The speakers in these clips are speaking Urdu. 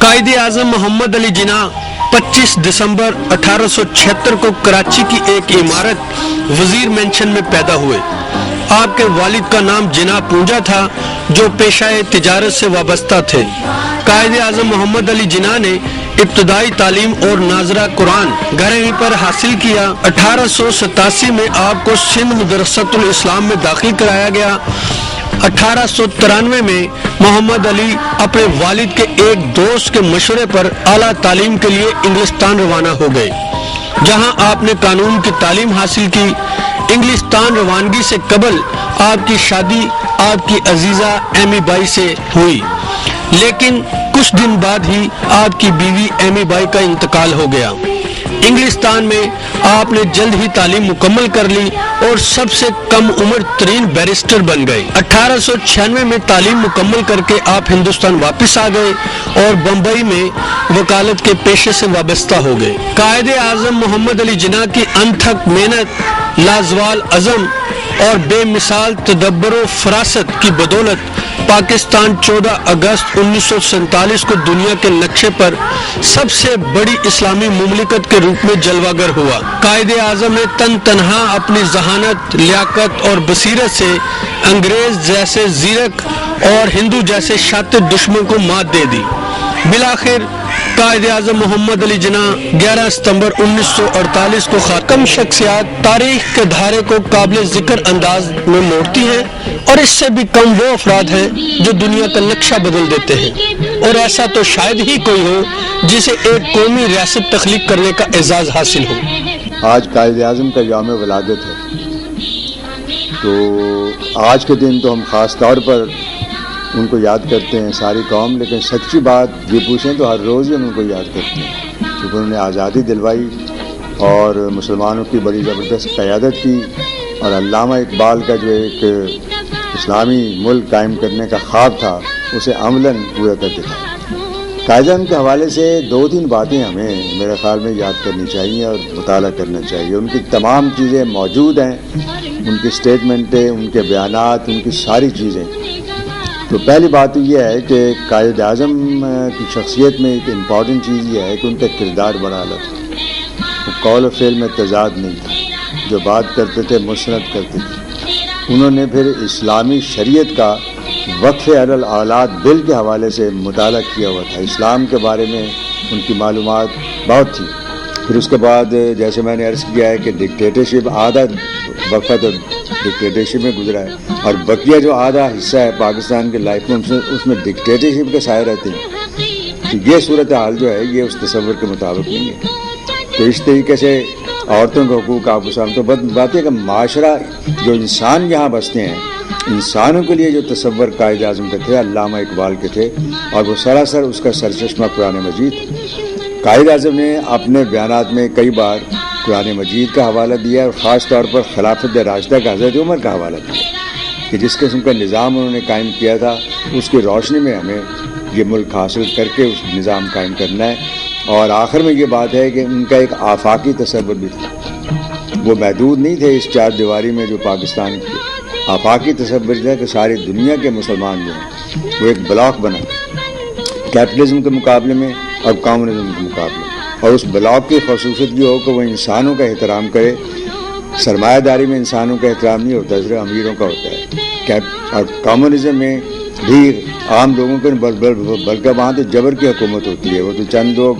قائد اعظم محمد علی جناح 25 دسمبر 1876 کو کراچی کی ایک عمارت وزیر مینشن میں پیدا ہوئے۔ آپ کے والد کا نام جناح پونجا تھا جو پیشہ تجارت سے وابستہ تھے۔ قائد اعظم محمد علی جناح نے ابتدائی تعلیم اور ناظرہ قرآن گھر ہی پر حاصل کیا۔ 1887 میں آپ کو سندھ مدرسۃ الاسلام میں داخل کرایا گیا۔ 1893 میں محمد علی اپنے والد کے ایک دوست کے مشورے پر اعلیٰ تعلیم کے لیے انگلستان روانہ ہو گئے، جہاں آپ نے قانون کی تعلیم حاصل کی۔ انگلستان روانگی سے قبل آپ کی شادی آپ کی عزیزہ ایمی بائی سے ہوئی، لیکن کچھ دن بعد ہی آپ کی بیوی ایمی بائی کا انتقال ہو گیا۔ انگلستان میں آپ نے جلد ہی تعلیم مکمل کر لی اور سب سے کم عمر ترین بیرسٹر بن گئے۔ 1896 میں تعلیم مکمل کر کے آپ ہندوستان واپس آ گئے اور بمبئی میں وکالت کے پیشے سے وابستہ ہو گئے۔ قائد اعظم محمد علی جناح کی انتھک محنت، لازوال عزم اور بے مثال تدبر و فراست کی بدولت پاکستان 14 اگست 1947 کو دنیا کے نقشے پر سب سے بڑی اسلامی مملکت کے روپ میں جلوہ گر ہوا۔ قائد اعظم نے تن تنہا اپنی ذہانت، لیاقت اور بصیرت سے انگریز جیسے زیرک اور ہندو جیسے شاطر دشمن کو مات دے دی۔ بالآخر قائد اعظم محمد علی جناح 11 ستمبر 1948 کو کم شخصیات تاریخ کے دھارے کو قابل ذکر انداز میں موڑتی ہیں، اور اس سے بھی کم وہ افراد ہیں جو دنیا کا نقشہ بدل دیتے ہیں، اور ایسا تو شاید ہی کوئی ہو جسے ایک قومی ریاست تخلیق کرنے کا اعزاز حاصل ہو۔ آج قائد اعظم کا یوم ولادت ہے، تو آج کے دن تو ہم خاص طور پر ان کو یاد کرتے ہیں ساری قوم، لیکن سچی بات یہ پوچھیں تو ہر روز ہی ہم ان کو یاد کرتے ہیں، کیونکہ انہوں نے آزادی دلوائی اور مسلمانوں کی بڑی زبردست قیادت کی، اور علامہ اقبال کا جو ایک اسلامی ملک قائم کرنے کا خواب تھا اسے عملاً پورا کر دکھایا۔ قائد اعظم کے حوالے سے 2-3 باتیں ہمیں میرے خیال میں یاد کرنی چاہیے اور مطالعہ کرنا چاہیے۔ ان کی تمام چیزیں موجود ہیں، ان کی اسٹیٹمنٹیں، ان کے بیانات، ان کی ساری چیزیں۔ تو پہلی بات تو یہ ہے کہ قائد اعظم کی شخصیت میں ایک امپورٹنٹ چیز یہ ہے کہ ان کا کردار بڑا الگ تھا۔ وہ قول و فعل میں تضاد نہیں تھا، جو بات کرتے تھے مستند کرتے تھے۔ انہوں نے پھر اسلامی شریعت کا وقف علی الاولاد بل کے حوالے سے مطالعہ کیا ہوا تھا، اسلام کے بارے میں ان کی معلومات بہت تھی۔ پھر اس کے بعد جیسے میں نے عرض کیا ہے کہ ڈکٹیٹرشپ آدھا وقفہ تو ڈکٹیٹرشپ میں گزرا ہے، اور بقیہ جو آدھا حصہ ہے پاکستان کے لائف میں اس میں ڈکٹیٹرشپ کے سائے رہتے ہیں۔ تو یہ صورتحال جو ہے یہ اس تصور کے مطابق نہیں ہے۔ تو اس طریقے سے عورتوں کے حقوق آپ کو سامنے تو بات ہے کہ معاشرہ جو انسان یہاں بستے ہیں، انسانوں کے لیے جو تصور قائد اعظم کے تھے علامہ اقبال کے تھے، اور وہ سراسر اس کا سرچشمہ قرآن مجید تھا۔ قائد اعظم نے اپنے بیانات میں کئی بار قرآن مجید کا حوالہ دیا، اور خاص طور پر خلافت راشدہ کا حضرت عمر کا حوالہ دیا کہ جس قسم کا نظام انہوں نے قائم کیا تھا اس کی روشنی میں ہمیں یہ ملک حاصل کر کے اس نظام قائم کرنا ہے۔ اور آخر میں یہ بات ہے کہ ان کا ایک آفاقی تصور بھی تھا، وہ محدود نہیں تھے اس 4 دیواری میں جو پاکستان کی آفاقی تصور تھا کہ ساری دنیا کے مسلمان جو ہیں وہ ایک بلاک بنا کیپٹلزم کے مقابلے میں اور کمیونزم کے مقابلے میں، اور اس بلاک کی خصوصیت یہ ہو کہ وہ انسانوں کا احترام کرے۔ سرمایہ داری میں انسانوں کا احترام نہیں ہوتا، صرف امیروں کا ہوتا ہے، اور کمیونزم میں بھی عام لوگوں کے بلکہ وہاں تو جبر کی حکومت ہوتی ہے، وہ تو چند لوگ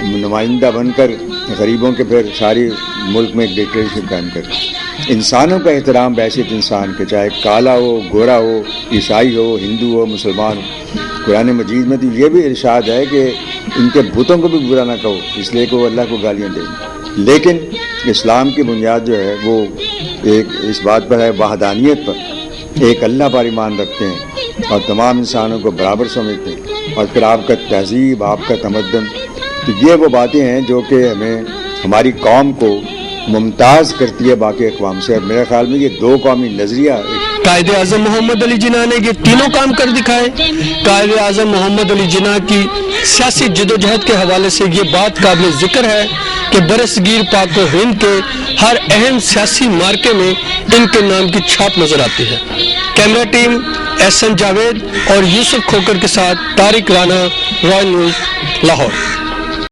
نمائندہ بن کر غریبوں کے پھر ساری ملک میں ایک ڈکٹیٹرشپ قائم کرتے ہیں۔ انسانوں کا احترام بحیثیت انسان کے، چاہے کالا ہو، گورا ہو، عیسائی ہو، ہندو ہو، مسلمان ہو۔ قرآن مجید میں تو یہ بھی ارشاد ہے کہ ان کے بتوں کو بھی برا نہ کہو، اس لیے کہ وہ اللہ کو گالیاں دیں گے۔ لیکن اسلام کی بنیاد جو ہے وہ ایک اس بات پر ہے، وحدانیت پر، ایک اللہ پر ایمان رکھتے ہیں اور تمام انسانوں کو برابر سمجھتے ہیں، اور پھر آپ کا تہذیب، آپ کا تمدن۔ تو یہ وہ باتیں ہیں جو کہ ہمیں ہماری قوم کو ممتاز کرتی ہے باقی اقوام سے، اور میرے خیال میں یہ 2 قومی نظریہ قائد اعظم محمد علی جناح نے یہ تینوں کام کر دکھائے۔ قائد اعظم محمد علی جناح کی سیاسی جدوجہد کے حوالے سے یہ بات قابل ذکر ہے کہ برصغیر پاک و ہند کے ہر اہم سیاسی مارکے میں ان کے نام کی چھاپ نظر آتی ہے۔ کیمرہ ٹیم احسن جاوید اور یوسف کھوکر کے ساتھ طارق رانا، رائل نیوز لاہور.